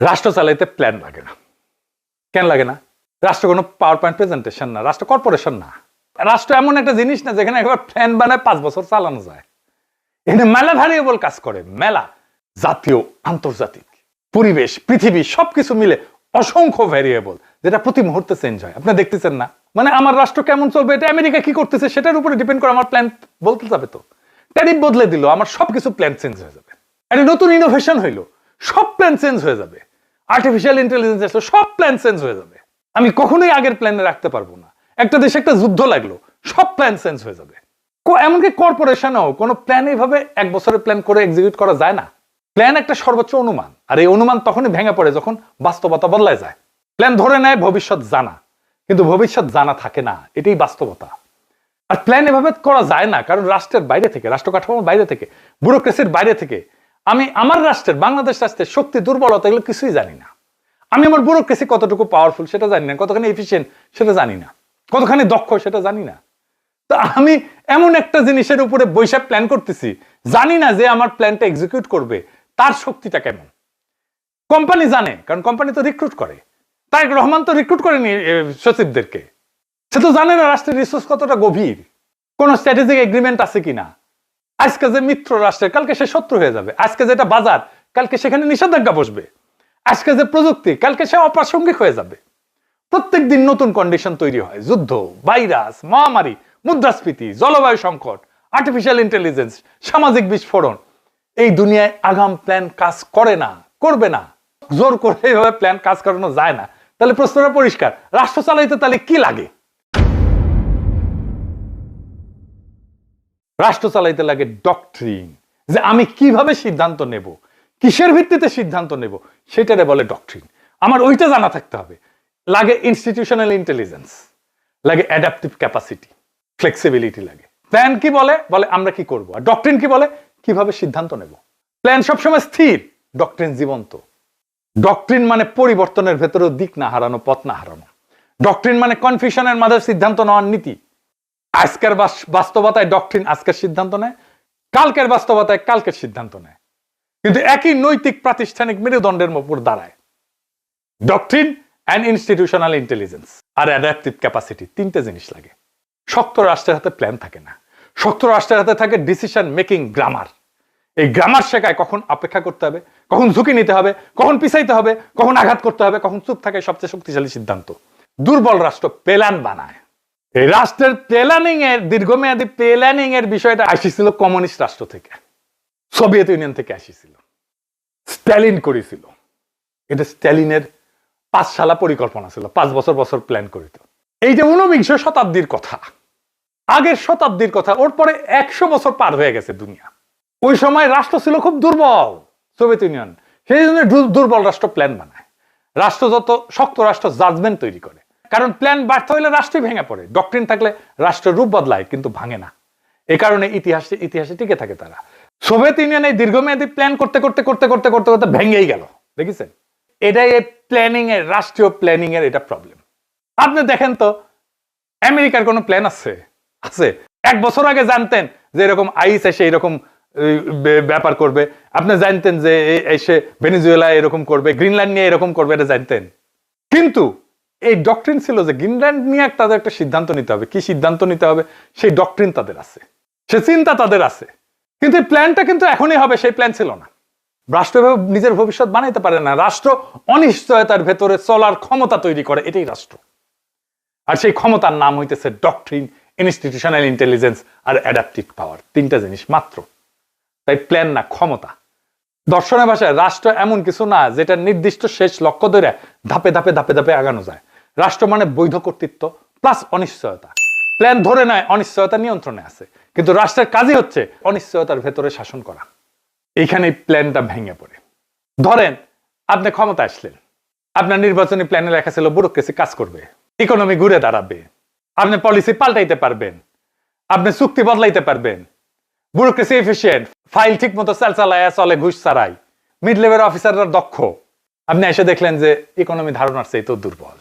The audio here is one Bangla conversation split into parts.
রাষ্ট্র চালাইতে প্ল্যান লাগে না। কেন লাগে না? রাষ্ট্র কোনো পাওয়ার পয়েন্ট প্রেজেন্টেশন না, রাষ্ট্র কর্পোরেশন না। রাষ্ট্র এমন একটা জিনিস না যেখানে একবার প্ল্যান বানায় 5 বছর চালানো যায়। এখানে মেলা ভ্যারিয়েবল কাজ করে, মেলা, জাতীয়, আন্তর্জাতিক, পরিবেশ, পৃথিবী, সবকিছু মিলে অসংখ্য ভ্যারিয়েবল, যেটা প্রতি মুহূর্তে চেঞ্জ হয়। আপনি দেখতেছেন না? মানে আমার রাষ্ট্র কেমন চলবে, এটা আমেরিকা কি করতেছে সেটার উপরে ডিপেন্ড করে আমার প্ল্যান বলতে যাবে। তো ট্যারিফ বদলে দিল, আমার সবকিছু প্ল্যান চেঞ্জ হয়ে যাবে। একটা নতুন ইনোভেশন হইলো, সব প্ল্যান চেঞ্জ হয়ে যাবে। আর্টিফিশিয়াল ইন্টেলিজেন্স আসলো, সব প্ল্যান চেঞ্জ হয়ে যাবে। আমি কখনোই আগের প্ল্যানে রাখতে পারবো না। একটা দেশে একটা যুদ্ধ লাগলো, সব প্ল্যান চেঞ্জ হয়ে যাবে। এমনকি কর্পোরেশনও কোনো প্ল্যান এইভাবে 1 বছরের প্ল্যান করে এক্সিকিউট করা যায় না। প্ল্যান একটা সর্বোচ্চ অনুমান, আর এই অনুমান তখনই ভেঙে পড়ে যখন বাস্তবতা বদলায় যায়। প্ল্যান ধরে নেয় ভবিষ্যৎ জানা, কিন্তু ভবিষ্যৎ জানা থাকে না, এটাই বাস্তবতা। আর প্ল্যান এভাবে করা যায় না, কারণ রাষ্ট্রের বাইরে থেকে, রাষ্ট্র কাঠামোর বাইরে থেকে, ব্যুরোক্রেসির বাইরে থেকে আমি আমার রাষ্ট্রের, বাংলাদেশ রাষ্ট্রের শক্তি দুর্বলতা এগুলো কিছুই জানি না। আমি আমার ব্যুরোক্রেসি কতটুকু পাওয়ারফুল সেটা জানি না, কতখানি এফিশিয়েন্ট সেটা জানি না, কতখানি দক্ষ সেটা জানি না। তো আমি এমন একটা জিনিসের উপরে বৈশাখ প্ল্যান করতেছি, জানি না যে আমার প্ল্যানটা এক্সিকিউট করবে তার শক্তিটা কেমন। কোম্পানি জানে, কারণ কোম্পানি তো রিক্রুট করে। তারেক রহমান তো রিক্রুট করেনি সচিবদেরকে, সে তো জানে না রাষ্ট্রের রিসোর্স কতটা গভীর, কোন স্ট্র্যাটেজিক এগ্রিমেন্ট আছে কিনা। আজকে যে মিত্র রাষ্ট্রের, কালকে সে শত্রু হয়ে যাবে। আজকে যেটা বাজার, কালকে সেখানে নিষেধাজ্ঞা বসবে। আজকে যে প্রযুক্তি, কালকে সে অপ্রাসঙ্গিক হয়ে যাবে। প্রত্যেক দিন নতুন কন্ডিশন তৈরি হয়, যুদ্ধ, ভাইরাস, মহামারী, মুদ্রাস্ফীতি, জলবায়ু সংকট, আর্টিফিশিয়াল ইন্টেলিজেন্স, সামাজিক বিস্ফোরণ। এই দুনিয়ায় আগাম প্ল্যান কাজ করে না, করবে না। জোর করে এইভাবে প্ল্যান কাজ করানো যায় না। তাহলে প্রশ্নটা পরিষ্কার, রাষ্ট্র চালাইতে তাহলে কি লাগে? রাষ্ট্র চালাইতে লাগে ডক্ট্রিন, যে আমি কিভাবে সিদ্ধান্ত নেব, কিসের ভিত্তিতে সিদ্ধান্ত নেব, সেটারে বলে ডক্ট্রিন। আমার ওইটা জানা থাকতে হবে। লাগে ইনস্টিটিউশনাল ইন্টেলিজেন্স, লাগে অ্যাডাপটিভ ক্যাপাসিটি, ফ্লেক্সিবিলিটি লাগে। প্ল্যান কি বলে, বলে আমরা কি করব, আর ডক্ট্রিন কি বলে, কিভাবে সিদ্ধান্ত নেব। প্ল্যান সবসময় স্থির, ডক্ট্রিন জীবন্ত। ডক্ট্রিন মানে পরিবর্তনের ভেতরে দিক না হারানো, পথ না হারানো। ডক্ট্রিন মানে কনফিউশনের মাঝে সিদ্ধান্ত নেওয়ার নীতি। আজকের বাস্তবতায় ডক্ট্রিন আজকের সিদ্ধান্ত নেয়, কালকের বাস্তবতায় কালকের সিদ্ধান্ত নেয়, কিন্তু একই নৈতিক প্রাতিষ্ঠানিক মেরুদণ্ডের উপর দাঁড়ায়। ডক্ট্রিন অ্যান্ড ইনস্টিটিউশনাল ইন্টেলিজেন্স আর অ্যাডাপটিভ ক্যাপাসিটি, 3টে জিনিস লাগে। শক্ত রাষ্ট্রের হাতে প্ল্যান থাকে না, শক্ত রাষ্ট্রের হাতে থাকে ডিসিশন মেকিং গ্রামার। এই গ্রামার শেখায় কখন অপেক্ষা করতে হবে, কখন ঝুঁকি নিতে হবে, কখন পিছাইতে হবে, কখন আঘাত করতে হবে, কখন চুপ থাকে সবচেয়ে শক্তিশালী সিদ্ধান্ত। দুর্বল রাষ্ট্র প্ল্যান বানায়। এই রাষ্ট্রের প্ল্যানিং এর, দীর্ঘমেয়াদী প্ল্যানিং এর বিষয়টা আসিছিল কমিউনিস্ট রাষ্ট্র থেকে, সোভিয়েত ইউনিয়ন থেকে আসিছিল, স্ট্যালিন করেছিল। এটা স্ট্যালিনের 5 সালা পরিকল্পনা ছিল, 5 বছর বছর প্ল্যান করিত। এইটা 19বিংশ শতাব্দীর কথা, আগের শতাব্দীর কথা। ওর পরে 100 বছর পার হয়ে গেছে দুনিয়া। ওই সময় রাষ্ট্র ছিল খুব দুর্বল, সোভিয়েত ইউনিয়ন। সেই জন্য দুর্বল রাষ্ট্র প্ল্যান বানায়। রাষ্ট্র যত শক্ত রাষ্ট্র জাজমেন্ট তৈরি করে, কারণ প্ল্যান ব্যর্থ হইলে রাষ্ট্রই ভেঙে পড়ে। ডক্ট্রিন থাকলে রাষ্ট্রের রূপ বদলায় কিন্তু ভাঙে না। এই কারণে ইতিহাসে টিকে থাকে তারা। সোভিয়েত ইউনিয়ন এই দীর্ঘমেয়াদী প্ল্যান করতে করতে করতে করতে করতে করতে ভেঙেই গেল, দেখেছেন? এটাই এই প্ল্যানিং এর, রাষ্ট্রীয় প্ল্যানিং এর এটা প্রবলেম। আপনি দেখেন তো, আমেরিকার কোনো প্ল্যান আছে? 1 বছর আগে জানতেন যে এরকম আইস এসে এরকম ব্যাপার করবে? আপনি জানতেন যে এসে ভেনেজুয়েলা এরকম করবে, গ্রিনল্যান্ড নিয়ে এরকম করবে, এটা জানতেন। কিন্তু এই ডক্ট্রিন ছিল যে গ্রিনল্যান্ড নিয়ে তাদের একটা সিদ্ধান্ত নিতে হবে। কি সিদ্ধান্ত নিতে হবে সেই ডক্ট্রিন তাদের আছে, সে চিন্তা তাদের আছে। কিন্তু এই প্ল্যানটা কিন্তু এখনই হবে সেই প্ল্যান ছিল না। রাষ্ট্র নিজের ভবিষ্যৎ বানাইতে পারে না। রাষ্ট্র অনিশ্চয়তার ভেতরে চলার ক্ষমতা তৈরি করে, এটাই রাষ্ট্র। আর সেই ক্ষমতার নাম হইতেছে ডক্ট্রিন, ইনস্টিটিউশনাল ইন্টেলিজেন্স আর অ্যাডাপটিভ পাওয়ার। 3টে জিনিস মাত্র। তাই প্ল্যান না, ক্ষমতা। দর্শনের ভাষায় রাষ্ট্র এমন কিছু না যেটা নির্দিষ্ট শেষ লক্ষ্য ধরে ধাপে ধাপে ধাপে ধাপে আগানো যায়। রাষ্ট্র মানে বৈধ কর্তৃত্ব প্লাস অনিশ্চয়তা। প্ল্যান ধরে নেয় অনিশ্চয়তা নিয়ন্ত্রণে আছে, কিন্তু রাষ্ট্রের কাজই হচ্ছে অনিশ্চয়তার ভেতরে শাসন করা। এইখানে প্ল্যানটা ভেঙে পড়ে। ধরেন আপনি ক্ষমতা আসলেন, আপনার নির্বাচনী প্ল্যানে লেখা ছিল ব্যুরোক্রেসি কাজ করবে, ইকোনমি ঘুরে দাঁড়াবে, আপনি পলিসি পাল্টাইতে পারবেন, আপনি চুক্তি বদলাইতে পারবেন, ব্যুরোক্রেসি এফিশিয়েন্ট, ফাইল ঠিক মতো চালায় চলে, ঘুষ ছাড়াই, মিড লেভেল অফিসাররা দক্ষ। আপনি এসে দেখলেন যে ইকোনমি ধারণার চেয়ে তো দুর্বল,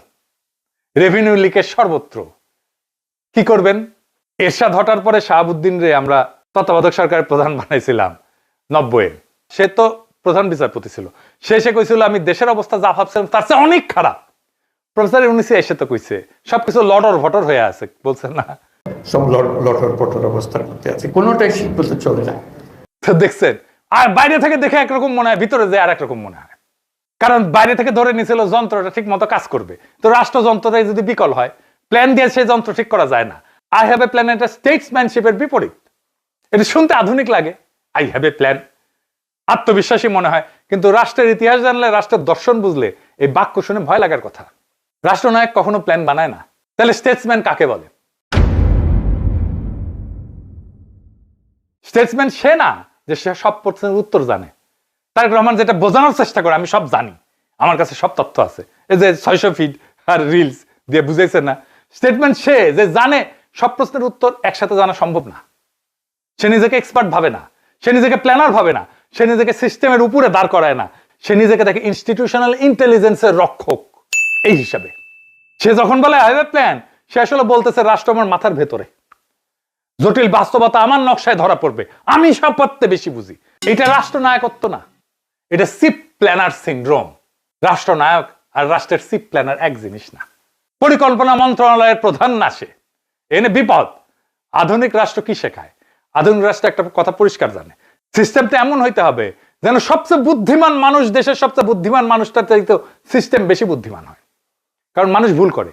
রেভিনিউ লিকেজ সর্বত্র। কি করবেন? এরশাদ হটার পরে শাহাবুদ্দিন রে আমরা তত্ত্বাবধায়ক সরকারের প্রধান বানাইছিলাম 90-এ। সে তো প্রধান বিচারপতি ছিল, সে এসে কইছিল আমি দেশের অবস্থা যা ভাবছিলাম তার চেয়ে অনেক খারাপ। প্রফেসর ইউনূস এসে তো কইছে সবকিছু লটর ভটর হয়ে আছে, বলছে না সব লটর পটর অবস্থার মধ্যে আছে, কোনোটাই ঠিক বলতে চলে না। তো দেখছেন, আর বাইরে থেকে দেখে একরকম মনে হয়, ভিতরে যে আর একরকম মনে হয়। কারণ বাইরে থেকে ধরে নিয়েছিল যন্ত্রটা ঠিক মতো কাজ করবে, তো রাষ্ট্রযন্ত্রটাই যদি বিকল হয়, প্ল্যান দিয়ে সেই যন্ত্র ঠিক করা যায় না। আই হ্যাভ এ প্ল্যান এটা স্টেটসম্যানশিপের বিপরীত। এটা শুনতে আধুনিক লাগে, আই হ্যাভ এ প্ল্যান, আত্মবিশ্বাসী মনে হয়, কিন্তু রাষ্ট্রের ইতিহাস জানলে, রাষ্ট্রের দর্শন বুঝলে এই বাক্য শুনে ভয় লাগার কথা। রাষ্ট্রনায়ক কখনো প্ল্যান বানায় না, তাহলে স্টেটসম্যান কাকে বলে? স্টেটসম্যান সে না যে সে সব প্রশ্নের উত্তর জানে। তারেক রহমান যেটা বোঝানোর চেষ্টা করে, আমি সব জানি, আমার কাছে সব তথ্য আছে, এই যে 600 ফিট আর রিলস দিয়ে বুঝাইছে না। স্টেটমেন্ট সে যে জানে সব প্রশ্নের উত্তর একসাথে জানা সম্ভব না। সে নিজেকে এক্সপার্ট ভাবে না, সে নিজেকে প্ল্যানার ভাবে না, সে নিজেকে সিস্টেমের উপরে দাঁড় করায় না, সে নিজেকে দেখে ইনস্টিটিউশনাল ইন্টেলিজেন্সের রক্ষক এই হিসাবে। সে যখন বলে আই হ্যাভ এ প্ল্যান, সে আসলে বলতেছে রাষ্ট্র আমার মাথার ভেতরে, জটিল বাস্তবতা আমার নকশায় ধরা পড়বে, আমি সব পড়তে বেশি বুঝি। এটা রাষ্ট্রনায়কত্ব না, এটা চিফ প্ল্যানার সিনড্রোম। রাষ্ট্রনায়ক আর রাষ্ট্রের চিফ প্ল্যানার এক জিনিস না। পরিকল্পনা মন্ত্রণালয়ের প্রধান না সে, এনে বিপদ। আধুনিক রাষ্ট্র কি শেখায়? আধুনিক রাষ্ট্র একটা কথা পরিষ্কার জানে, সিস্টেমটা এমন হইতে হবে যেন সবচেয়ে বুদ্ধিমান মানুষ, দেশের সবচেয়ে বুদ্ধিমান মানুষটার চাইতে সিস্টেম বেশি বুদ্ধিমান হয়। কারণ মানুষ ভুল করে,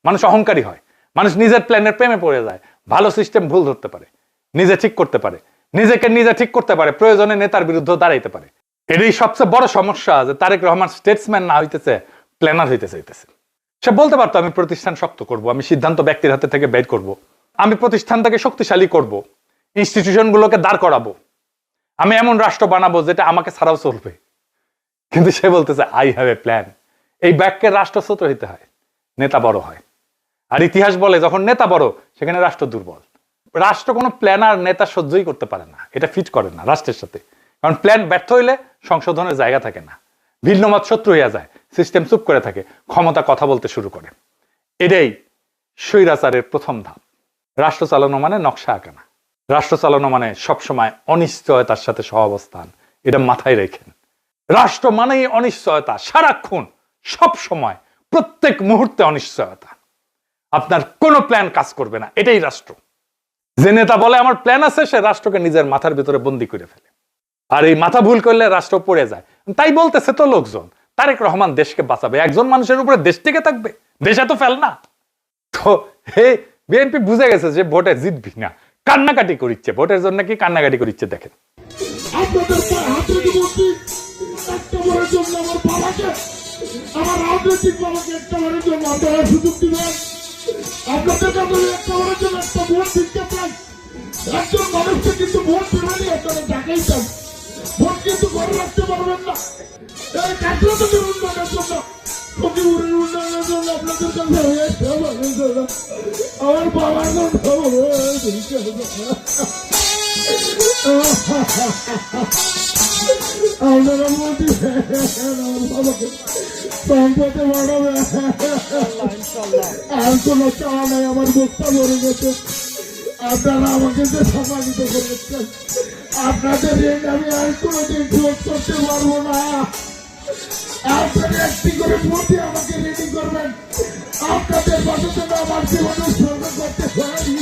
মানুষ অহংকারী হয়, মানুষ নিজের প্ল্যানের প্রেমে পড়ে যায়। ভালো সিস্টেম ভুল ধরতে পারে, নিজে ঠিক করতে পারে, নিজেকে নিজে ঠিক করতে পারে, প্রয়োজনে নেতার বিরুদ্ধে দাঁড়াইতে পারে। এটাই সবচেয়ে বড় সমস্যা যে তারেক রহমান স্টেটসম্যান না হইতেছে, প্ল্যানার হইতে চাইতেছে। সে বলতে পারতো আমি প্রতিষ্ঠান শক্ত করব, আমি সিদ্ধান্ত ব্যক্তির হাতে থেকে বের করব, আমি প্রতিষ্ঠানটাকে শক্তিশালী করব, ইনস্টিটিউশনগুলোকে দাঁড় করাবো, আমি এমন রাষ্ট্র বানাবো যেটা আমাকে ছাড়াও চলবে। কিন্তু সে বলতেছে আই হ্যাভ এ প্ল্যান। এই বাক্যের রাষ্ট্রচ্যুত হইতে হয়, নেতা বড় হয়। আর ইতিহাস বলে যখন নেতা বড়, সেখানে রাষ্ট্র দুর্বল। রাষ্ট্র কোনো প্ল্যানার নেতা সহ্যই করতে পারে না, এটা ফিট করে না রাষ্ট্রের সাথে। কারণ প্ল্যান ব্যর্থ হইলে সংশোধনের জায়গা থাকে না, ভিন্ন মত শত্রু হইয়া যায়, সিস্টেম চুপ করে থাকে, ক্ষমতা কথা বলতে শুরু করে। এটাই স্বৈরাচারের প্রথম ধাপ। রাষ্ট্র চালানো মানে নকশা আঁকা না, রাষ্ট্র চালানো মানে সবসময় অনিশ্চয়তার সাথে সহাবস্থান। এটা মাথায় রেখেন। রাষ্ট্র মানেই অনিশ্চয়তা, সারাক্ষণ, সব সময়, প্রত্যেক মুহূর্তে অনিশ্চয়তা। আপনার কোনো প্ল্যান কাজ করবে না, এটাই রাষ্ট্র। যে নেতা বলে আমার প্ল্যান আছে, সে রাষ্ট্রকে নিজের মাথার ভিতরে বন্দি করে ফেলে। আর এই মাথা ভুল করলে রাষ্ট্র পড়ে যায়। তাই বলতেছে তো লোকজন, তারেক রহমান দেশকে বাঁচাবে, একজন মানুষের উপরে দেশ টিকে থাকবে? দেশ এত ফেল না তো। হে, বিএনপি বুঝে গেছে যে ভোটে জিতবি না, কান্নাকাটি করিচ্ছে, ভোটের জন্য কি কান্নাকাটি করিচ্ছে দেখেন। আমার রাজনৈতিক বাবাকে একটা বারের জন্য আপনারা সুযোগ দিবেন, আপনাদের কাছে একটা বারের জন্য একটা ভোট দিতে চাই। একজন মানুষকে কিন্তু ভোট দেবেনই, আপনারা টাকাই চান, ভোট কিন্তু ঘরে রাখতে পারবেন না। এই কাঠরাতের উন্নয়নের জন্য, সখীপুরের উন্নয়নের জন্য আপনাদের কাছে আমার বাবার আপনারা মোদি আমার বাবাকে সম্পদে বাড়াবে। আর কোনো চাওয়া নাই, আমার মুখটা মরে গেছে। আপনারা আমাকে যে সম্মানিত করেছেন, আপনাদের ঋণ আমি আর কোনোদিন শোধ করতে পারবো না। আপনারা একটি করে মোদি আমাকে রেডি করবেন, আপনাদের পাশে যেন আমার জীবন উৎসর্গ করতে পারি।